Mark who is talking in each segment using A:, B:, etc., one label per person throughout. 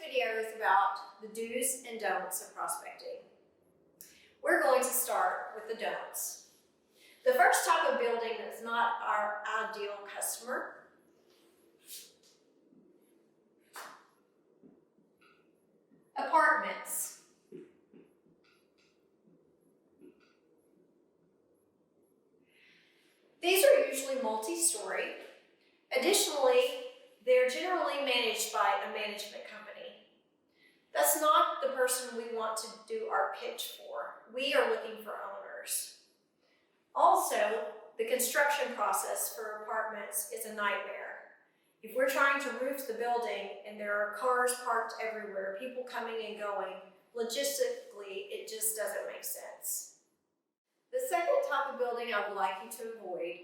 A: video is about the do's and don'ts of prospecting. We're going to start with the don'ts. The first type of building that's not our ideal customer apartments. These are usually multi-story. Additionally, they're generally managed by a management company. That's not the person we want to do our pitch for. We are looking for owners. Also, the construction process for apartments is a nightmare. If we're trying to roof the building and there are cars parked everywhere, people coming and going, logistically, it just doesn't make sense. The second type of building I would like you to avoid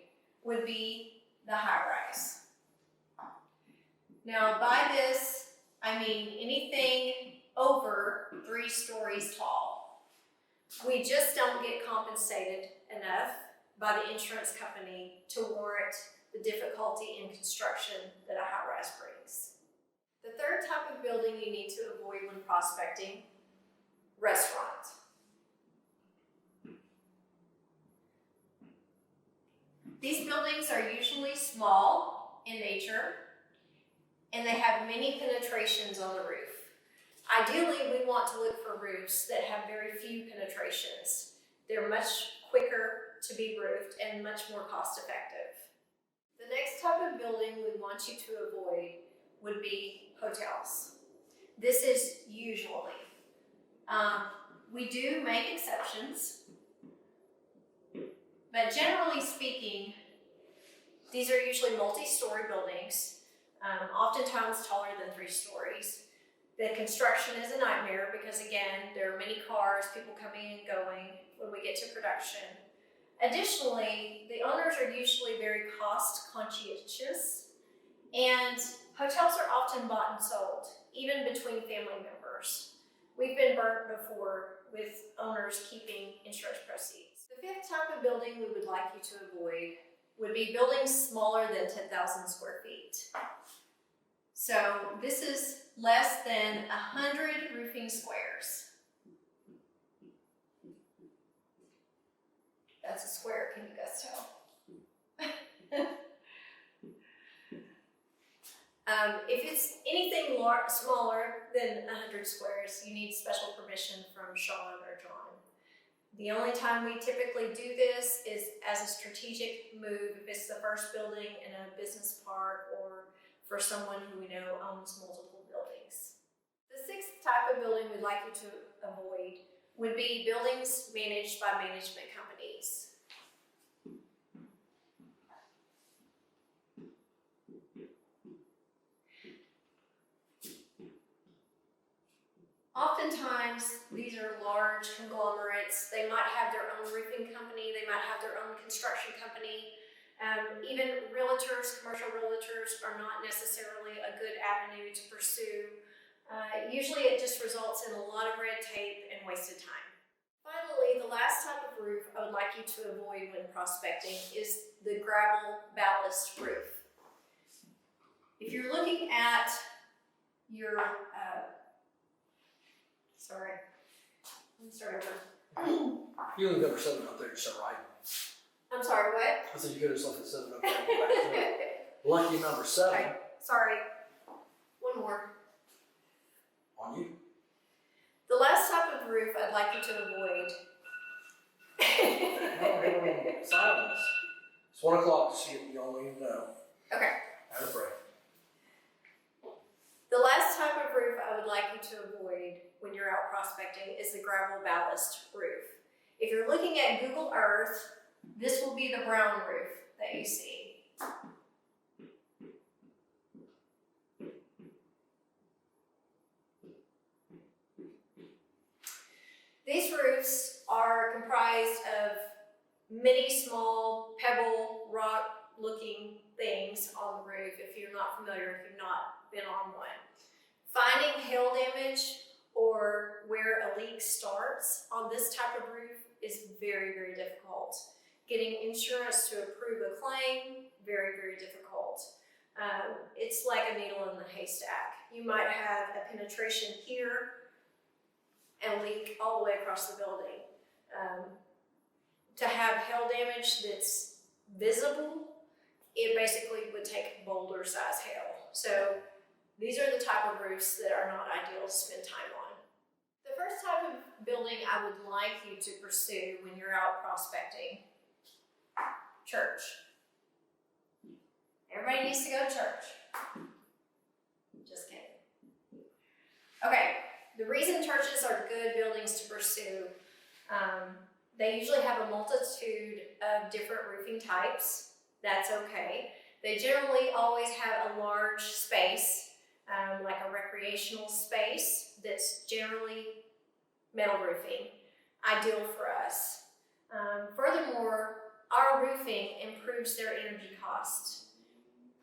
A: would be the high-rise. Now, by this, I mean anything over 3 stories tall. We just don't get compensated enough by the insurance company to warrant the difficulty in construction that a high-rise brings. The third type of building you need to avoid when prospecting, restaurant. These buildings are usually small in nature, and they have many penetrations on the roof. Ideally, we want to look for roofs that have very few penetrations. They're much quicker to be roofed and much more cost effective. The next type of building we want you to avoid would be hotels. This is usually. We do make exceptions, but generally speaking, these are usually multi-story buildings, oftentimes taller than 3 stories. The construction is a nightmare because, again, there are many cars, people coming and going when we get to production. Additionally, the owners are usually very cost conscientious, and hotels are often bought and sold, even between family members. We've been burnt before with owners keeping insurance proceeds. The fifth type of building we would like you to avoid would be buildings smaller than 10,000 square feet. So this is less than 100 roofing squares. That's a square, can you guys tell? If it's anything smaller than 100 squares, you need special permission from Sean or John. The only time we typically do this is as a strategic move, if it's the first building in a business park or for someone who we know owns multiple buildings. The sixth type of building we'd like you to avoid would be buildings managed by management companies. Oftentimes, these are large conglomerates. They might have their own roofing company, they might have their own construction company. Even realtors, commercial realtors, are not necessarily a good avenue to pursue. Usually it just results in a lot of red tape and wasted time. Finally, the last type of roof I would like you to avoid when prospecting is the gravel ballast roof. If you're looking at your, let me start over.
B: You can go for 7 up there and start right.
A: I'm sorry, what?
B: I said you could have something 7 up there. Lucky number 7.
A: Okay, sorry. One more.
B: On you.
A: The last type of roof I'd like you to avoid.
B: No, silence. It's 1 o'clock, so you all need to know.
A: Okay.
B: Have a break.
A: The last type of roof I would like you to avoid when you're out prospecting is the gravel ballast roof. If you're looking at Google Earth, this will be the brown roof that you see. These roofs are comprised of many small pebble rock looking things on the roof if you're not familiar, if you've not been on one. Finding hail damage or where a leak starts on this type of roof is very, very difficult. Getting insurance to approve a claim, very, very difficult. It's like a needle in the haystack. You might have a penetration here and leak all the way across the building. To have hail damage that's visible, it basically would take boulder size hail. So these are the type of roofs that are not ideal to spend time on. The first type of building I would like you to pursue when you're out prospecting: church. Everybody needs to go to church. Just kidding. Okay, the reason churches are good buildings to pursue, they usually have a multitude of different roofing types. That's okay. They generally always have a large space, like a recreational space that's generally metal roofing, ideal for us. Furthermore, our roofing improves their energy cost,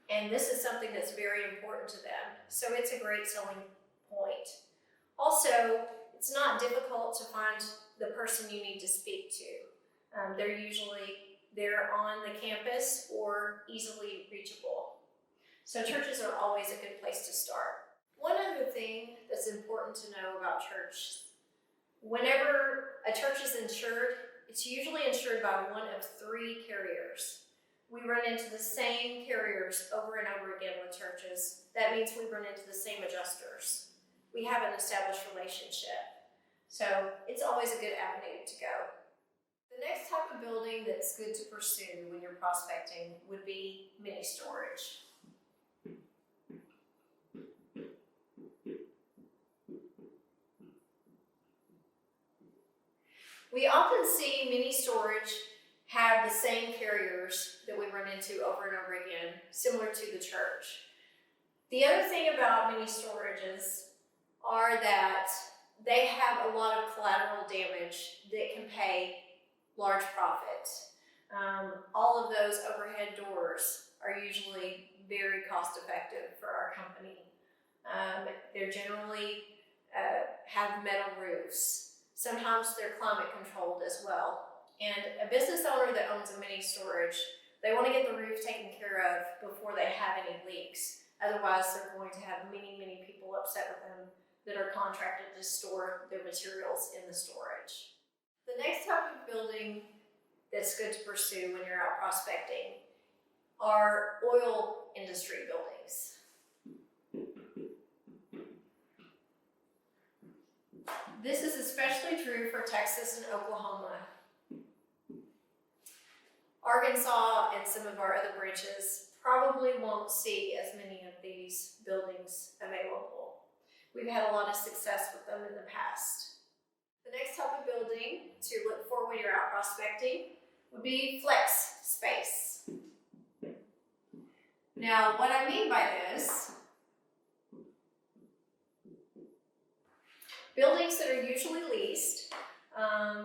A: and this is something that's very important to them, so it's a great selling point. Also, it's not difficult to find the person you need to speak to. They're on the campus or easily reachable. So churches are always a good place to start. One other thing that's important to know about church: whenever a church is insured, it's usually insured by one of 3 carriers. We run into the same carriers over and over again with churches. That means we run into the same adjusters. We have an established relationship. So it's always a good avenue to go. The next type of building that's good to pursue when you're prospecting would be mini storage. We often see mini storage have the same carriers that we run into over and over again, similar to the church. The other thing about mini storages are that they have a lot of collateral damage that can pay large profit. All of those overhead doors are usually very cost effective for our company. They're generally have metal roofs. Sometimes they're climate controlled as well. And a business owner that owns a mini storage, they want to get the roof taken care of before they have any leaks. Otherwise, they're going to have many people upset with them that are contracted to store their materials in the storage. The next type of building that's good to pursue when you're out prospecting are oil industry buildings. This is especially true for Texas and Oklahoma. Arkansas and some of our other branches probably won't see as many of these buildings available. We've had a lot of success with them in the past. The next type of building to look for when you're out prospecting would be flex space. Now, what I mean by this, buildings that are usually leased,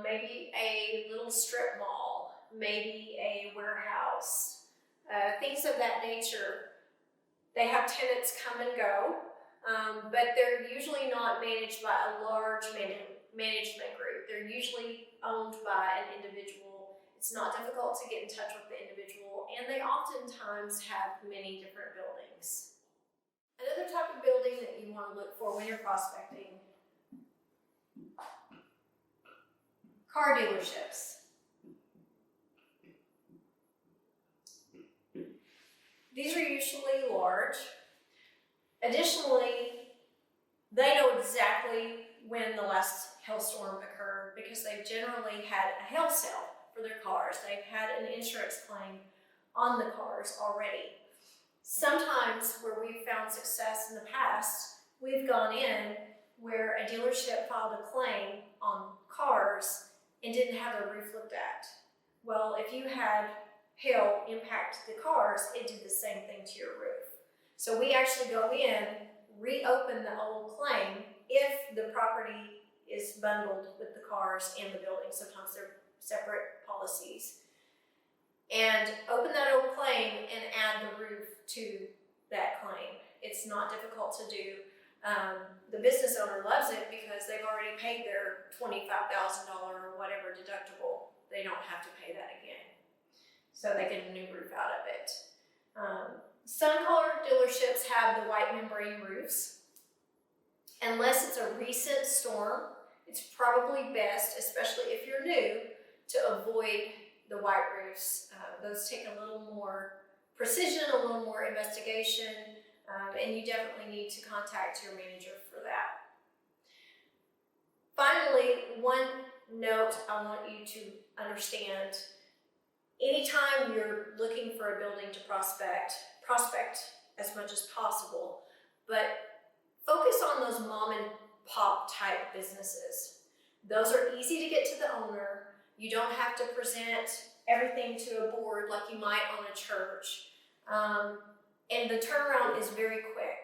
A: maybe a little strip mall, maybe a warehouse, things of that nature. They have tenants come and go, but they're usually not managed by a large management group. They're usually owned by an individual. It's not difficult to get in touch with the individual, and they oftentimes have many different buildings. Another type of building that you want to look for when you're prospecting: car dealerships. These are usually large. Additionally, they know exactly when the last hailstorm occurred because they've generally had a hail sale for their cars. They've had an insurance claim on the cars already. Sometimes where we've found success in the past, we've gone in where a dealership filed a claim on cars and didn't have their roof looked at. Well, if you had hail impact the cars, it did the same thing to your roof. So we actually go in, reopen the old claim if the property is bundled with the cars and the building. Sometimes they're separate policies. And open that old claim and add the roof to that claim. It's not difficult to do. The business owner loves it because they've already paid their $25,000 or whatever deductible. They don't have to pay that again. So they get a new roof out of it. Sun-colored dealerships have the white membrane roofs. Unless it's a recent storm, it's probably best, especially if you're new, to avoid the white roofs. Those take a little more precision, a little more investigation, and you definitely need to contact your manager for that. Finally, one note I want you to understand: anytime you're looking for a building to prospect as much as possible, but focus on those mom and pop type businesses. Those are easy to get to the owner. You don't have to present everything to a board like you might on a church. And the turnaround is very quick.